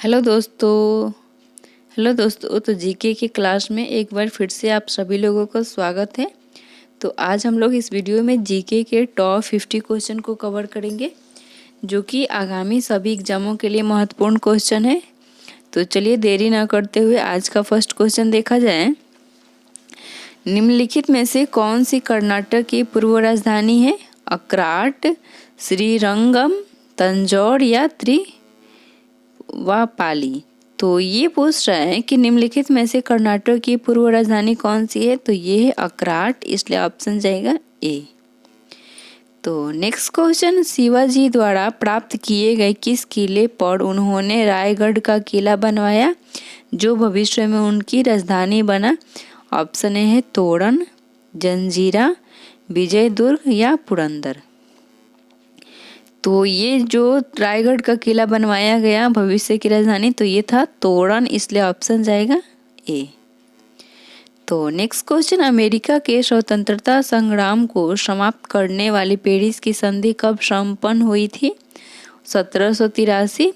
Hello दोस्तों, तो GK की क्लास में एक बार फिर से आप सभी लोगों का स्वागत है। तो आज हम लोग इस वीडियो में जीके के टॉप 50 क्वेश्चन को कवर करेंगे, जो कि आगामी सभी एग्जामों के लिए महत्वपूर्ण क्वेश्चन है। तो चलिए देरी ना करते हुए आज का फर्स्ट क्वेश्चन देखा जाए। निम्नलिखित में से कौन सी कर्नाटक की पूर्व राजधानी है? अक्राट, श्रीरंगम, तंजौर या त्रिवापाली। तो ये पूछ रहा है कि निम्नलिखित में से कर्नाटक की पूर्व राजधानी कौन सी है? तो ये है अक्राट, इसलिए ऑप्शन जाएगा ए। तो नेक्स्ट क्वेश्चन, शिवाजी द्वारा प्राप्त किए गए किस किले पर उन्होंने रायगढ़ का किला बनवाया, जो भविष्य में उनकी राजधानी बना? ऑप्शन ए है तोरण, जंजीरा, विजयदुर्ग या पुरंदर। तो ये जो रायगढ़ का किला बनवाया गया भविष्य की राजधानी, तो ये था तोरण, इसलिए ऑप्शन जाएगा ए। तो नेक्स्ट क्वेश्चन, अमेरिका के स्वतंत्रता संग्राम को समाप्त करने वाली पेरिस की संधि कब संपन्न हुई थी? 1783,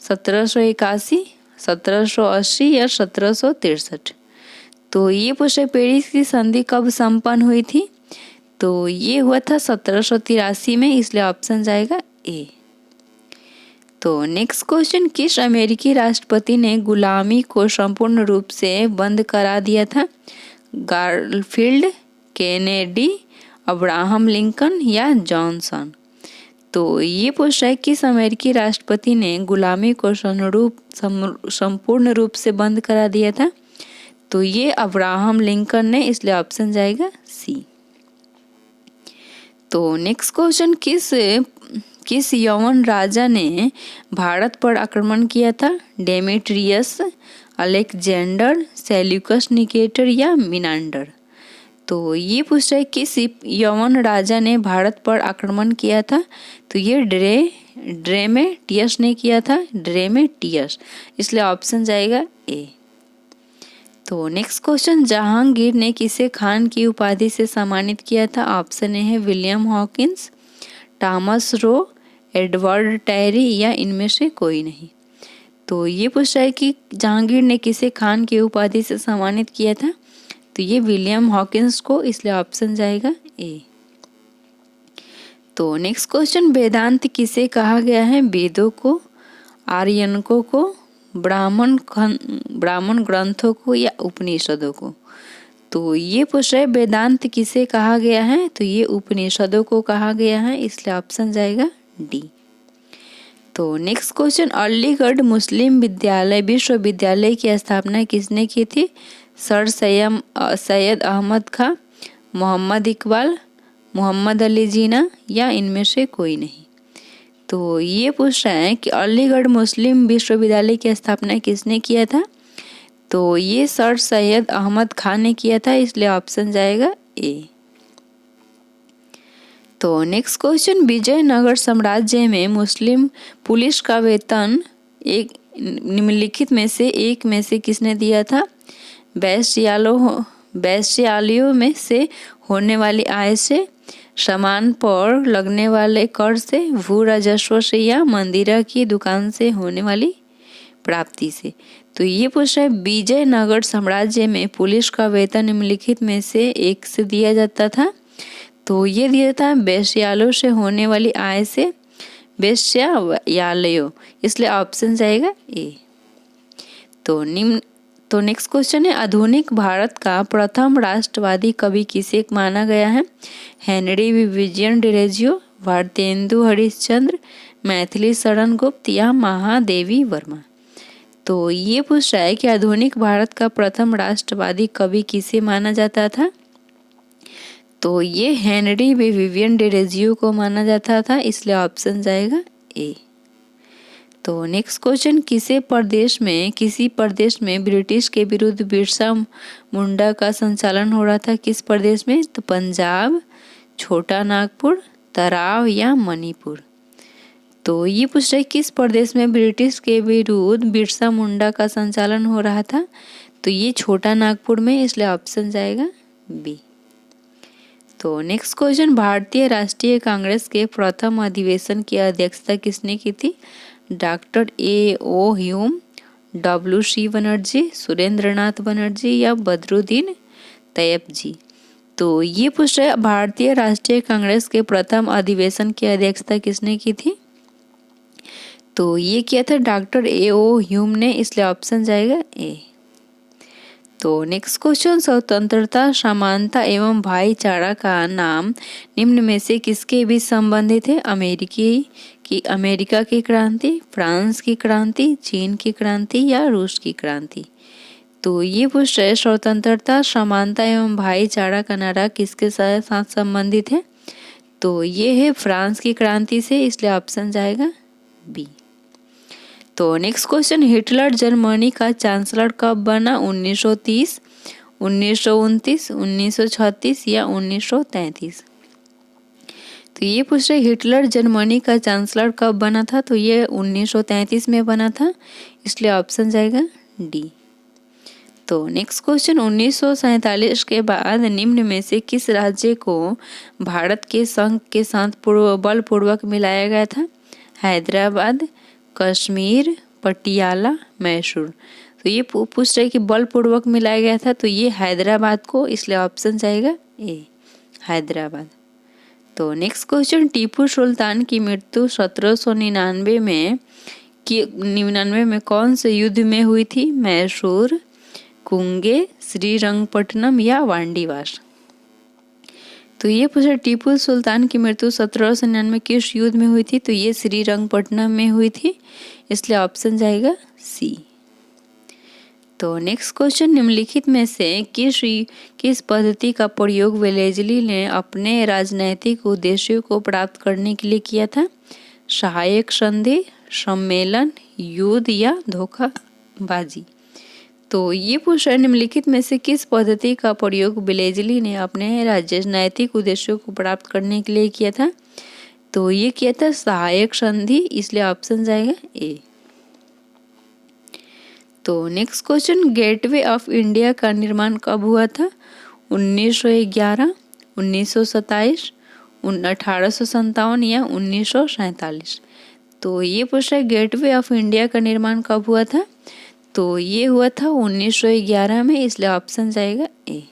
1781, 1780 या 1763। तो ये पूछे पेरिस की संधि कब संपन्न हुई थी? तो ये हुआ था 1783 में, इसलिए ऑप्शन जाएगा ए। तो नेक्स्ट क्वेश्चन, किस अमेरिकी राष्ट्रपति ने गुलामी को संपूर्ण रूप से बंद करा दिया था? गारफील्ड, केनेडी, अब्राहम लिंकन या जॉनसन। तो ये पूछ रहा है किस अमेरिकी राष्ट्रपति ने गुलामी को संपूर्ण रूप से बंद करा दिया था? तो ये अब्राहम लिंकन ने, इसलिए ऑप्शन जाएगा सी। तो नेक्स्ट क्वेश्चन, किस यवन राजा ने भारत पर आक्रमण किया था? डेमेट्रियस, अलेक्जेंडर, सेल्यूकस निकेटर या मिनांडर। तो ये पूछ रहा है किस यवन राजा ने भारत पर आक्रमण किया था? तो ये ड्रेमेटियस ने किया था, ड्रेमेटियस, इसलिए ऑप्शन जाएगा ए। तो नेक्स्ट क्वेश्चन, जहांगीर ने किसे खान की उपाधि से सम्मानित किया था? ऑप्शन ए है William Hawkins, Thomas Roe, Edward Terry या इनमें से कोई नहीं। तो ये पूछ रहा है कि जहांगीर ने किसे खान की उपाधि से सम्मानित किया था? तो ये विलियम हॉकिंस को, इसलिए ऑप्शन जाएगा ए। तो नेक्स्ट क्वेश्चन, वेदांत किसे कहा गया है? वेदों को, आर्यनकों को, ब्राह्मण ग्रंथों को या उपनिषदों को। तो ये पूछ रहे वेदांत किसे कहा गया है? तो ये उपनिषदों को कहा गया है, इसलिए ऑप्शन जाएगा डी। तो नेक्स्ट क्वेश्चन, अलीगढ़ मुस्लिम विश्वविद्यालय की स्थापना किसने की थी? सर सैयद अहमद खां, मोहम्मद इकबाल, मोहम्मद अली जिन्ना या इनमें से कोई नहीं। तो ये पूछ रहा है कि अलीगढ़ मुस्लिम विश्वविद्यालय की स्थापना किसने किया था? तो ये सर सैयद अहमद खान ने किया था, इसलिए ऑप्शन जाएगा ए। तो नेक्स्ट क्वेश्चन, विजयनगर साम्राज्य में मुस्लिम पुलिस का वेतन एक निम्नलिखित में से एक में से किसने दिया था? वैश्यालयों में से होने वाली आय से, सामान पर लगने वाले कर से, भू राजस्व से या मंदिरा की दुकान से होने वाली प्राप्ति से। तो ये पूछ रहा है विजयनगर साम्राज्य में पुलिस का वेतन निम्नलिखित में से एक से दिया जाता था? तो ये दिया था वेश्यालयों से होने वाली आय से, वेश्यालयों, इसलिए ऑप्शन जाएगा ए। तो नेक्स्ट क्वेश्चन है, आधुनिक भारत का प्रथम राष्ट्रवादी कवि किसे माना गया है? हेनरी विजयन डिरेजियो, भारतेंदु हरिश्चंद्र, मैथिली शरण गुप्त या महादेवी वर्मा। तो ये पूछ रहा है कि आधुनिक भारत का प्रथम राष्ट्रवादी कवि किसे माना जाता था? तो ये हेनरी विवियन डिरेजियो को माना जाता था, इसलिए ऑप्शन जाएगा ए। तो नेक्स्ट क्वेश्चन, किसी प्रदेश में ब्रिटिश के विरुद्ध बिरसा मुंडा का संचालन हो रहा था? किस प्रदेश में? तो पंजाब, छोटा नागपुर, तराव या मणिपुर। तो ये पूछ रहा है किस प्रदेश में ब्रिटिश के विरुद्ध बिरसा मुंडा का संचालन हो रहा था? तो ये छोटा नागपुर में, इसलिए ऑप्शन जाएगा बी। तो नेक्स्ट क्वेश्चन, भारतीय राष्ट्रीय कांग्रेस के प्रथम अधिवेशन की अध्यक्षता किसने की थी? Doctor A O Hume, WC Banerjee, Surendranath Banerjee या बदरुद्दीन तैयब जी। तो ये पूछ रहे भारतीय राष्ट्रीय कांग्रेस के प्रथम अधिवेशन की अध्यक्षता किसने की थी? तो ये किया था डॉक्टर A.O. ह्यूम ने, इसलिए ऑप्शन जाएगा ए। तो नेक्स्ट क्वेश्चन, स्वतंत्रता, समानता एवं भाईचारा का नाम निम्न में से किसके बीच संबंधित है? अमेरिका की क्रांति, फ्रांस की क्रांति, चीन की क्रांति या रूस की क्रांति। तो ये पूछ रहे स्वतंत्रता, समानता एवं भाईचारा का नारा किसके साथ संबंधित है? तो ये है फ्रांस की क्रांति से, इसलिए ऑप्शन जाएगा बी। तो नेक्स्ट क्वेश्चन, हिटलर जर्मनी का चांसलर कब बना? 1930, 1929, 1936 या 1933। तो ये पूछ रहे हिटलर जर्मनी का चांसलर कब बना था? तो ये 1933 में बना था, इसलिए ऑप्शन जाएगा डी। तो नेक्स्ट क्वेश्चन, 1947 के बाद निम्न में से किस राज्य को भारत के संघ के साथ बलपूर्वक मिलाया गया था? हैदराबाद, कश्मीर, पटियाला, मैसूर। तो ये पूछ रहे कि बलपूर्वक मिलाया गया था, तो ये हैदराबाद को, इसलिए ऑप्शन जाएगा ए, हैदराबाद। तो नेक्स्ट क्वेश्चन, टीपू सुल्तान की मृत्यु 1799 में कौन से युद्ध में हुई थी? मैसूर, कुंगे, श्रीरंगपट्टनम या वांडीवास। तो ये पूछा टीपू सुल्तान की मृत्यु 1799 किस युद्ध में हुई थी? तो ये श्रीरंगपट्टनम में हुई थी, इसलिए ऑप्शन जाएगा सी। तो नेक्स्ट क्वेश्चन, निम्नलिखित में से किस पद्धति का प्रयोग वेलेस्ली ने अपने राजनैतिक उद्देश्यों को प्राप्त करने के लिए किया था? सहायक संधि, सम्मेलन, युद्ध या धोखाबाजी। तो ये पूछ रहा है निम्नलिखित में से किस पद्धति का प्रयोग वेलेस्ली ने अपने राजनैतिक उद्देश्यों को प्राप्त करने के लिए किया था? तो ये किया था सहायक संधि, इसलिए ऑप्शन जाएगा ए। तो next question, gateway of India का निर्माण कब हुआ था? 1911, 1927, 1857 या 1947। तो ये पूछ रहा है गेटवे ऑफ इंडिया का निर्माण कब हुआ था? तो ये हुआ था 1911 में, इसलिए ऑप्शन जाएगा ए।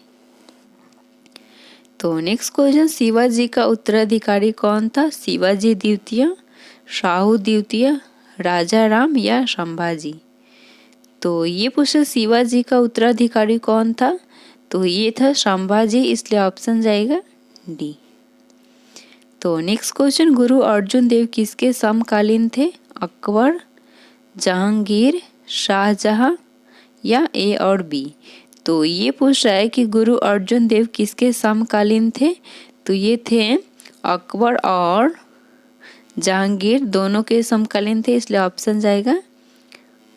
तो नेक्स्ट क्वेश्चन, शिवाजी का उत्तराधिकारी कौन था? शिवाजी द्वितीय, शाहू द्वितीय, राजा राम या संभाजी। तो ये पूछा शिवाजी का उत्तराधिकारी कौन था? तो ये था संभाजी, इसलिए ऑप्शन जाएगा डी। तो नेक्स्ट क्वेश्चन, गुरु अर्जुन देव किसके समकालीन थे? अकबर, जहांगीर, शाहजहां या ए और बी। तो ये पूछ रहा है कि गुरु अर्जुन देव किसके समकालीन थे? तो ये थे अकबर और जहांगीर, दोनों के समकालीन थे, इसलिए ऑप्शन जाएगा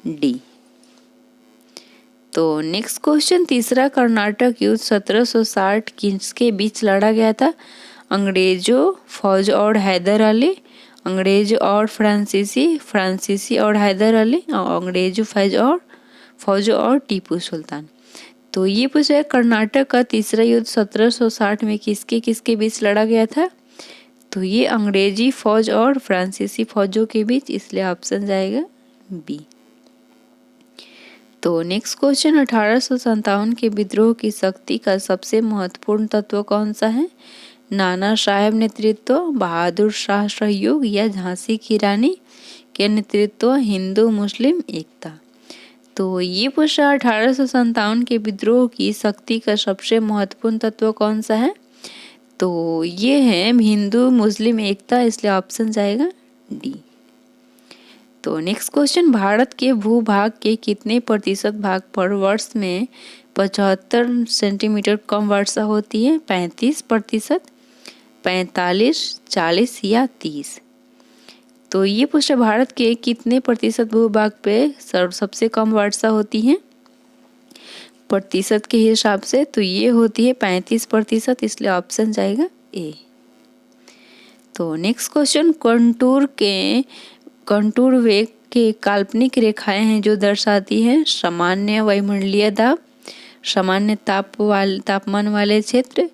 डी। तो नेक्स्ट क्वेश्चन, तीसरा कर्नाटक युद्ध 1760 किसके बीच लड़ा गया था? अंग्रेजों, फौज और हैदर अली, अंग्रेज और फ्रांसीसी और हैदर अली, और अंग्रेजों फौज और टीपू सुल्तान। तो ये पूछा है कर्नाटक का तीसरा युद्ध 1760 में किसके बीच लड़ा गया था? तो ये अंग्रेजी फौज और फ्रांसीसी फौजों के बीच, इसलिए ऑप्शन जाएगा बी। तो नेक्स्ट क्वेश्चन, 1857 के विद्रोह की शक्ति का सबसे महत्वपूर्ण तत्व कौन सा है? नाना साहेब नेतृत्व, बहादुर शाह सहयोग या झांसी की रानी के नेतृत्व, हिंदू मुस्लिम एकता। तो ये पूछा 1857 के विद्रोह की शक्ति का सबसे महत्वपूर्ण तत्व कौन सा है? तो ये है हिंदू मुस्लिम एकता, इसलिए ऑप्शन जाएगा डी। तो नेक्स्ट क्वेश्चन, भारत के भूभाग के कितने प्रतिशत भाग पर वर्ष में 75 सेंटीमीटर कम वर्षा होती है? 35%, 45, 40 या 30। तो ये पूछा भारत के कितने प्रतिशत भूभाग पे सबसे कम वर्षा होती है प्रतिशत के हिसाब से? तो ये होती है 35%, इसलिए ऑप्शन जाएगा ए। तो नेक्स्ट क्वेश्चन, कंटूर वेग के काल्पनिक रेखाएं हैं जो दर्शाती हैं सामान्य वायुमंडलीय दाब, सामान्य तापमान वाले क्षेत्र,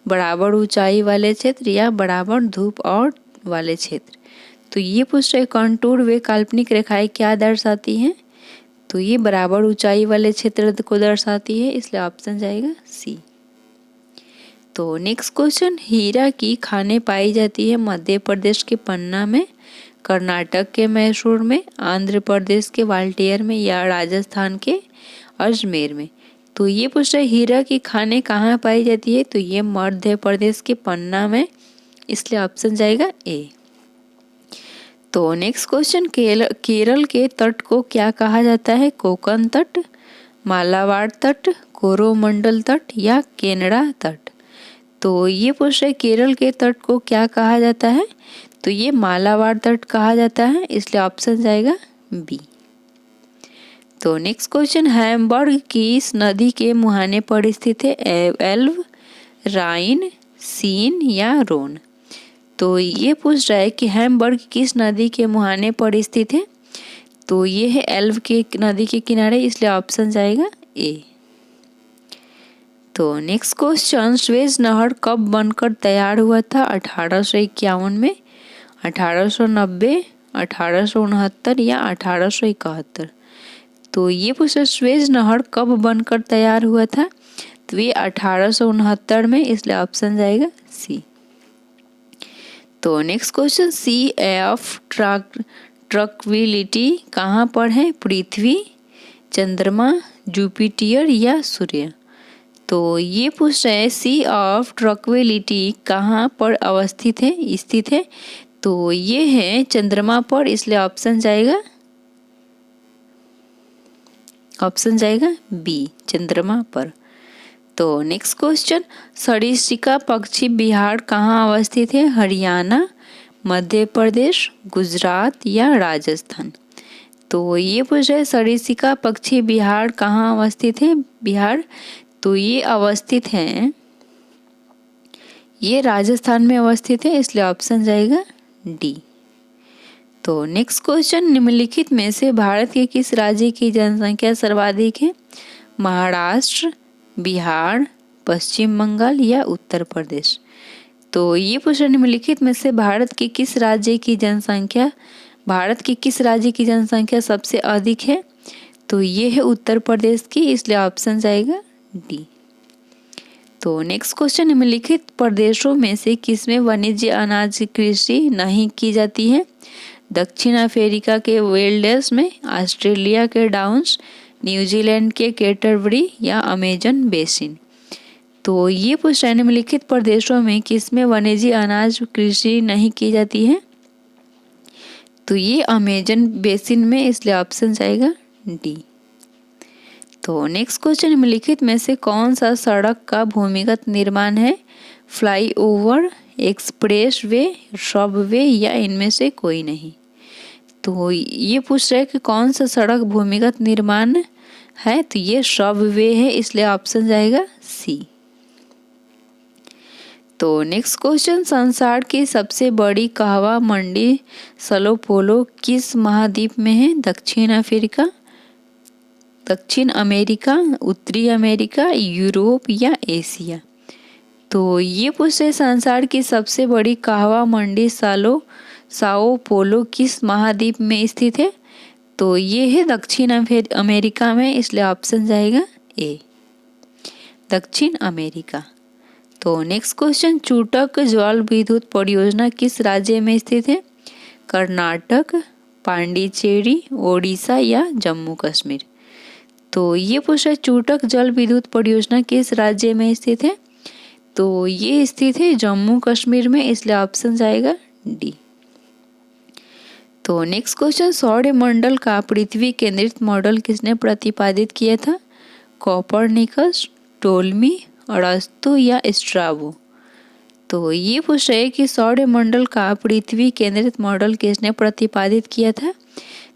बराबर ऊंचाई वाले क्षेत्र या बराबर धूप और वाले क्षेत्र। तो ये पूछ रहे कंटूर वे काल्पनिक रेखाएं क्या दर्शाती हैं? तो तो ये बराबर ऊंचाई वाले क्षेत्र को दर्शाती है, इसलिए ऑप्शन जाएगा सी। तो नेक्स्ट क्वेश्चन, हीरा की खानें पाई जाती है मध्य प्रदेश के पन्ना में, कर्नाटक के मैसूर में, आंध्र प्रदेश के ग्वालियर में या राजस्थान के अजमेर में। तो ये पूछ रहे हीरा की खानें कहाँ पाई जाती है, तो ये मध्य प्रदेश के पन्ना में, इसलिए ऑप्शन जाएगा ए। तो नेक्स्ट क्वेश्चन, केरल के तट को क्या कहा जाता है, कोकण तट, मालाबार तट, कोरोमंडल तट या केनड़ा तट। तो ये पूछ रहे केरल के तट को क्या कहा जाता है, तो ये मालाबार तट कहा जाता है, इसलिए ऑप्शन जाएगा बी। तो नेक्स्ट क्वेश्चन, हैम्बर्ग किस नदी के मुहाने पर स्थित है, एल्ब, राइन, सीन या रोन। तो ये पूछ रहा है कि हैम्बर्ग किस नदी के मुहाने पर स्थित है, तो ये है एल्ब के नदी के किनारे, इसलिए ऑप्शन जाएगा ए। तो नेक्स्ट क्वेश्चन, सुएज नहर कब बनकर तैयार हुआ था, 1851 में, 1890, 1869 या 1871। तो ये पूछा सुएज नहर कब बनकर तैयार हुआ था, तो ये 1869 में, इसलिए ऑप्शन जाएगा सी। तो next question, C of tranquillity कहाँ पर है, पृथ्वी, चंद्रमा, जुपिटर या सूर्य। तो ये पूछ रहे हैं सी ऑफ ट्रंक्विलिटी कहाँ पर अवस्थित है, स्थित है, तो ये है चंद्रमा पर, इसलिए ऑप्शन जाएगा बी, चंद्रमा पर। तो नेक्स्ट क्वेश्चन, सरिस्का पक्षी विहार कहाँ अवस्थित है, हरियाणा, मध्य प्रदेश, गुजरात या राजस्थान। तो ये पूछ रहे सरिस्का पक्षी विहार कहाँ अवस्थित है, बिहार, तो ये अवस्थित है, ये राजस्थान में अवस्थित है, इसलिए ऑप्शन जाएगा डी। तो नेक्स्ट क्वेश्चन, निम्नलिखित में से भारत के किस राज्य की जनसंख्या सर्वाधिक है, महाराष्ट्र, बिहार, पश्चिम बंगाल या उत्तर प्रदेश। तो ये प्रश्न, निम्नलिखित में से भारत की किस राज्य की जनसंख्या सबसे अधिक है, तो ये है उत्तर प्रदेश की, इसलिए ऑप्शन जाएगा डी। तो नेक्स्ट क्वेश्चन, निम्नलिखित प्रदेशों में से किसमें वाणिज्य अनाज की कृषि नहीं की जाती है, दक्षिण अफ्रीका के वेल्डेस में, ऑस्ट्रेलिया के डाउन्स, न्यूजीलैंड के कैंटरबरी या अमेजन बेसिन। तो ये पूछ रहा है निम्नलिखित प्रदेशों में किसमें वाणिज्य अनाज कृषि नहीं की जाती है, तो ये अमेजन बेसिन में, इसलिए ऑप्शन जाएगा डी। तो नेक्स्ट क्वेश्चन, निम्नलिखित में से कौन सा सड़क का भूमिगत निर्माण है, फ्लाईओवर, एक्सप्रेस वे, सबवे या इनमें से कोई नहीं। तो ये पूछ रहा है कि कौन सा सड़क भूमिगत निर्माण है, तो ये सबवे है, इसलिए ऑप्शन जाएगा सी। तो नेक्स्ट क्वेश्चन, संसार की सबसे बड़ी कहवा मंडी सलो पोलो किस महाद्वीप में है, दक्षिण अमेरिका, उत्तरी अमेरिका, यूरोप या एशिया। तो ये पूछ रहे संसार की सबसे बड़ी कहवा मंडी साओ पोलो किस महाद्वीप में स्थित है, तो ये है दक्षिण अमेरिका में, इसलिए ऑप्शन जाएगा ए, दक्षिण अमेरिका। तो नेक्स्ट क्वेश्चन, चूटक जल विद्युत परियोजना किस राज्य में स्थित है, कर्नाटक, पांडिचेरी, ओडिशा या जम्मू कश्मीर। तो ये पूछा चूटक जल विद्युत परियोजना किस राज्य में स्थित है, तो ये स्थित है जम्मू कश्मीर में, इसलिए ऑप्शन जाएगा डी। तो नेक्स्ट क्वेश्चन, सौरमंडल का पृथ्वी केंद्रित मॉडल किसने प्रतिपादित किया था, कोपरनिकस, टोल्मी, अरस्तु या स्ट्राबो। तो ये पूछ रहे कि सौरमंडल का पृथ्वी केंद्रित मॉडल किसने प्रतिपादित किया था,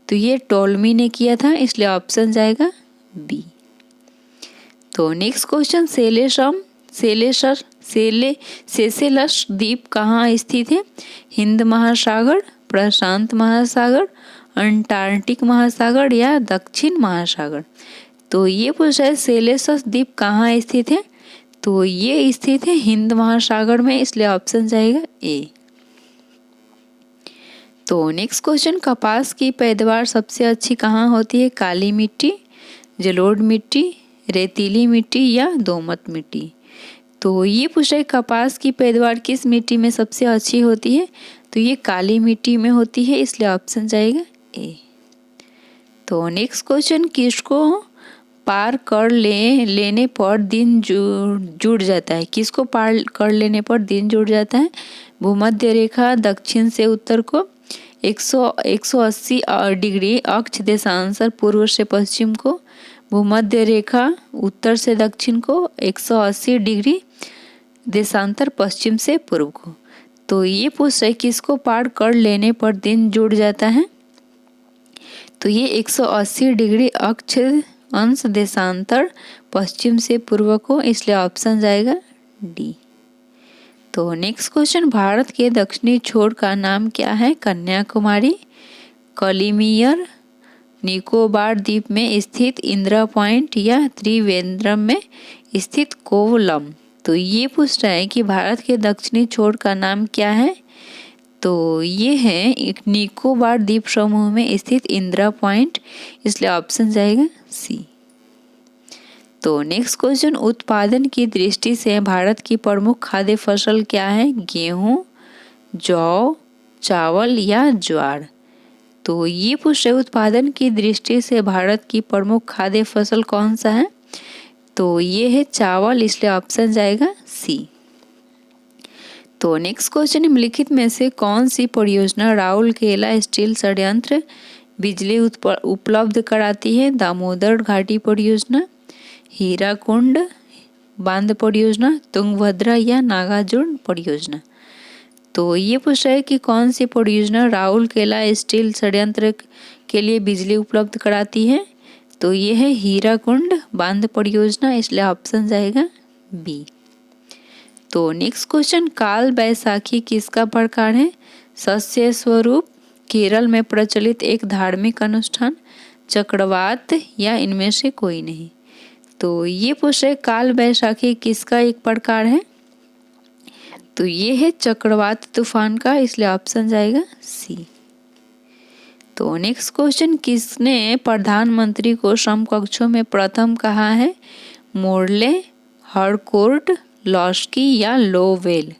तो ये टोल्मी ने किया था, इसलिए ऑप्शन जाएगा बी। तो नेक्स्ट क्वेश्चन, सेशेल्स द्वीप कहाँ स्थित है, हिंद महासागर, प्रशांत महासागर, अंटार्कटिक महासागर या दक्षिण महासागर। तो ये पूछा है सेशेल्स द्वीप कहाँ स्थित है, तो ये स्थित है हिंद महासागर में, इसलिए ऑप्शन जाएगा ए। तो नेक्स्ट क्वेश्चन, कपास की पैदावार सबसे अच्छी कहाँ होती है? काली मिट्टी, जलोढ़ मिट्टी, रेतीली मिट्टी या दोमट मिट्टी? तो ये पूछ रहे कपास की पैदावार किस मिट्टी में सबसे अच्छी होती है? तो ये काली मिट्टी में होती है, इसलिए ऑप्शन जाएगा ए। तो नेक्स्ट क्वेश्चन, किसको पार कर लेने पर दिन जुड़ जाता है? किसको पार कर लेने पर दिन जुड़ जाता है? भूमध्य रेखा दक्षिण से उत्तर को, 180 डिग्री अक्ष देशांतर पूर्व से पश्चिम को, भूमध्य रेखा उत्तर से दक्षिण को, 180 डिग्री देशांतर पश्चिम से पूर्व को। तो ये पूछ रहे किसको पार कर लेने पर दिन जुड़ जाता है? तो ये 180 डिग्री अक्ष अंश देशांतर पश्चिम से पूर्व को, इसलिए ऑप्शन जाएगा डी। तो नेक्स्ट क्वेश्चन, भारत के दक्षिणी छोर का नाम क्या है? कन्याकुमारी, कलिमियर, निकोबार द्वीप में स्थित इंदिरा पॉइंट या त्रिवेंद्रम में स्थित कोवलम? तो ये पूछ रहा है कि भारत के दक्षिणी छोर का नाम क्या है? तो ये है एक निकोबार द्वीप समूह में स्थित इंदिरा पॉइंट, इसलिए ऑप्शन जाएगा सी। तो नेक्स्ट क्वेश्चन, उत्पादन की दृष्टि से भारत की प्रमुख खाद्य फसल क्या है? गेहूं, जौ, चावल या ज्वार? तो ये पूछ रहे उत्पादन की दृष्टि से भारत की प्रमुख खाद्य फसल कौन सा है? तो ये है चावल, इसलिए ऑप्शन जाएगा सी। तो नेक्स्ट क्वेश्चन, निम्नलिखित में से कौन सी परियोजना राउरकेला स्टील संयंत्र बिजली उपलब्ध कराती है? दामोदर घाटी परियोजना, हीराकुंड बांध परियोजना, तुंगभद्रा या नागार्जुन परियोजना? तो ये पूछ रहा है कि कौन सी परियोजना राउरकेला स्टील संयंत्र के लिए बिजली उपलब्ध कराती है? तो ये है हीराकुंड बांध परियोजना, इसलिए ऑप्शन जाएगा बी। तो नेक्स्ट क्वेश्चन, काल बैसाखी किसका प्रकार है? सस्य स्वरूप, केरल में प्रचलित एक धार्मिक अनुष्ठान, चक्रवात या इनमें से कोई नहीं? तो ये पूछ रहे काल बैसाखी किसका एक प्रकार है? तो ये है चक्रवात तूफान का, इसलिए ऑप्शन जाएगा सी। तो नेक्स्ट क्वेश्चन, किसने प्रधानमंत्री को समकक्षों में प्रथम कहा है? मोर्ले, हरकोर्ट, लॉस्की या लोवेल?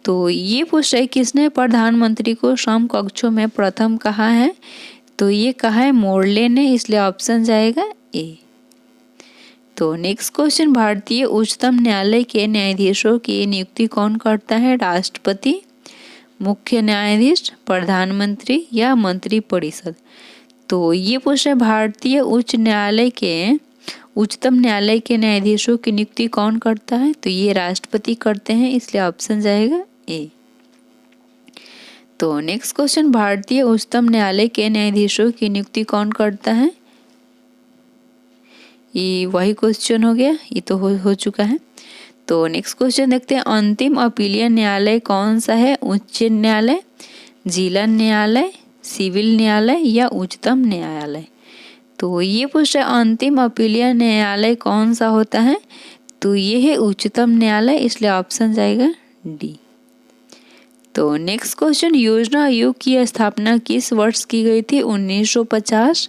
तो ये पूछ रहे किसने प्रधानमंत्री को समकक्षों में प्रथम कहा है? तो ये कहा है मोर्ले ने, इसलिए ऑप्शन जाएगा ए। तो नेक्स्ट क्वेश्चन, भारतीय उच्चतम न्यायालय के न्यायाधीशों की नियुक्ति कौन करता है? राष्ट्रपति, मुख्य न्यायाधीश, प्रधानमंत्री या मंत्री परिषद? तो ये पूछ रहे भारतीय उच्चतम न्यायालय के न्यायाधीशों की नियुक्ति कौन करता है? तो ये राष्ट्रपति करते हैं, इसलिए ऑप्शन जाएगा ए। तो नेक्स्ट क्वेश्चन, भारतीय उच्चतम न्यायालय के न्यायाधीशों की नियुक्ति कौन करता है? ये वही क्वेश्चन हो गया, ये तो हो चुका है। तो नेक्स्ट क्वेश्चन देखते हैं, अंतिम अपीलीय न्यायालय कौन सा है? उच्च न्यायालय, जिला न्यायालय, सिविल न्यायालय या उच्चतम न्यायालय? तो ये पूछ रहे अंतिम अपीलीय न्यायालय कौन सा होता है? तो ये है उच्चतम न्यायालय, इसलिए ऑप्शन जाएगा डी। तो नेक्स्ट क्वेश्चन, योजना आयोग की स्थापना किस वर्ष की गई थी? 1950,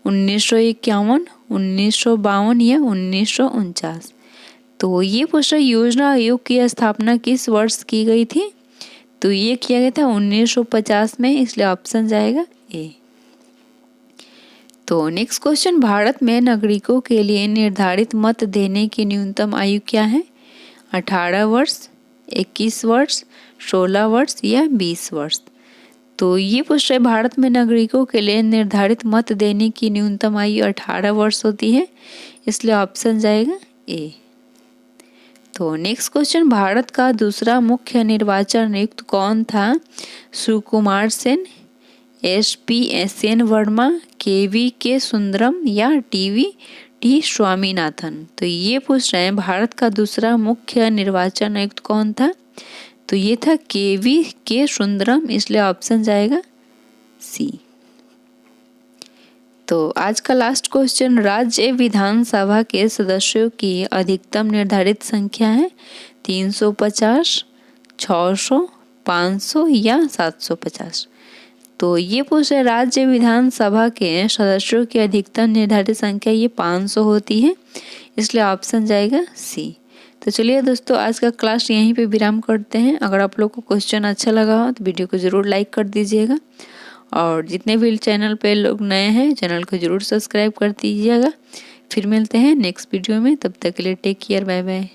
1951, 1952 या 1949? तो ये पूछ रहा योजना आयोग की स्थापना किस वर्ष की गई थी? तो ये किया गया था 1950 में, इसलिए ऑप्शन जाएगा ए। तो नेक्स्ट क्वेश्चन, भारत में नागरिकों के लिए निर्धारित मत देने की न्यूनतम आयु क्या है? 18 वर्ष, 21 वर्ष, 16 वर्ष या 20 वर्ष? तो ये पूछ रहे भारत में नागरिकों के लिए निर्धारित मत देने की न्यूनतम आयु 18 वर्ष होती है, इसलिए ऑप्शन जाएगा ए। तो नेक्स्ट क्वेश्चन, भारत का दूसरा मुख्य निर्वाचन आयुक्त कौन था? सुकुमार सेन, SP-SN वर्मा, KVK सुंदरम या टी स्वामीनाथन? तो ये पूछ रहे हैं भारत का दूसरा मुख्य निर्वाचन आयुक्त कौन था? तो ये था KVK सुंदरम, इसलिए ऑप्शन जाएगा सी। तो आज का लास्ट क्वेश्चन, राज्य विधानसभा के सदस्यों की अधिकतम निर्धारित संख्या है 350, 600, 500 या 750? तो ये पूछ रहे राज्य विधानसभा के सदस्यों की अधिकतम निर्धारित संख्या ये 500 होती है, इसलिए ऑप्शन जाएगा सी। तो चलिए दोस्तों, आज का क्लास यहीं पे विराम करते हैं। अगर आप लोग को क्वेश्चन अच्छा लगा हो तो वीडियो को ज़रूर लाइक कर दीजिएगा, और जितने भी चैनल पे लोग नए हैं चैनल को ज़रूर सब्सक्राइब कर दीजिएगा। फिर मिलते हैं नेक्स्ट वीडियो में, तब तक के लिए टेक केयर, बाय बाय।